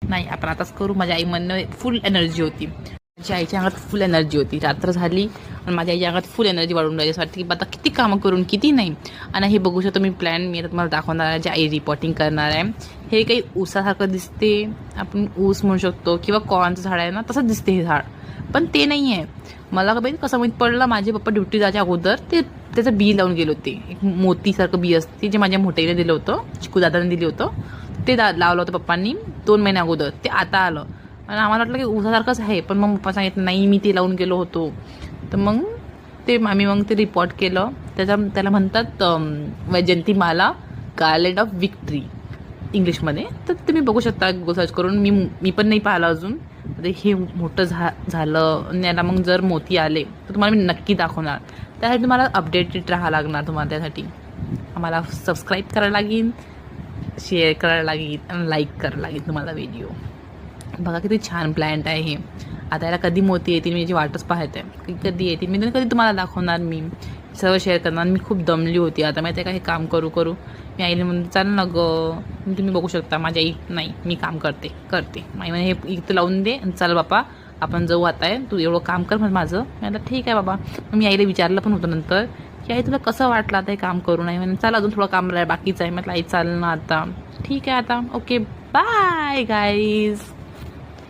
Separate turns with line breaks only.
नाही आपण आताच करू. माझ्या आई म्हणणं फुल एनर्जी होती, माझ्या आईच्या अंगात फुल एनर्जी होती. रात्र झाली आणि माझ्या आईच्या अंगात फुल एनर्जी वाढून राहिली. असं वाटतं की आता किती कामं करून किती नाही. आणि हे बघू शकतो मी प्लॅन मी आता तुम्हाला दाखवणार आहे, जे आई रिपोर्टिंग करणार आहे. हे काही ऊसासारखं दिसते, आपण ऊस म्हणू शकतो किंवा कॉर्नचं झाड आहे ना, तसंच दिसते हे झाड, पण ते नाही आहे. मला का कसं माहीत पडलं, माझे पप्पा ड्युटी जायच्या अगोदर ते त्याचं बी लावून गेले होते. एक मोतीसारखं बी असते जे माझ्या मोठ्याने दिलं होतं, चिकू दादाने दिलं होतं, ते लावलं होतं पप्पांनी 2 महिन्या अगोदर. ते आता आलं आणि आम्हाला वाटलं की ऊसासारखंच आहे, पण मग पप्पा सांगितलं नाही मी ते लावून गेलो होतो. तर मग आम्ही ते रिपोर्ट केलं. त्याला म्हणतात वैजयंतीमाला गार्लंड ऑफ विक्ट्री इंग्लिशमध्ये. तर तुम्ही बघू शकता गुगल सर्च करून. मी पण नाही पाहिलं अजून. हे मोठं झालं आणि याला मग जर मोती आले तर तुम्हाला मी नक्की दाखवणार. त्यासाठी तुम्हाला अपडेटेड राहावं लागणार. तुम्हाला त्यासाठी आम्हाला सबस्क्राईब करायला लागेल, शेअर करायला लागेल आणि लाईक करायला लागेल तुम्हाला व्हिडिओ. बघा किती छान प्लॅन्ट आहे हे. आता याला कधी मोती येतील मी याची वाटच पाहत आहे, कधी येतील. मी कधी तुम्हाला दाखवणार, मी सर्व शेअर करणार. मी खूप दमली होती आता माहिती आहे का, हे काम करू. मी आईने म्हणते चाल ना गं, तुम्ही बघू शकता माझी आई नाही मी काम करते. आई म्हणे हे इथं लावून दे आणि चल बापा आपण जाऊ आता आहे, तू एवढं काम कर म्हणजे माझं. मी आता ठीक आहे बाबा. मग मी आईला विचारलं पण होतं नंतर की आई तुला कसं वाटलं आता हे काम करू. नाही म्हणे चाल अजून थोडं काम बाकीचं आहे. म्हटलं आई चाल ना आता. ठीक आहे आता, ओके बाय गाईज.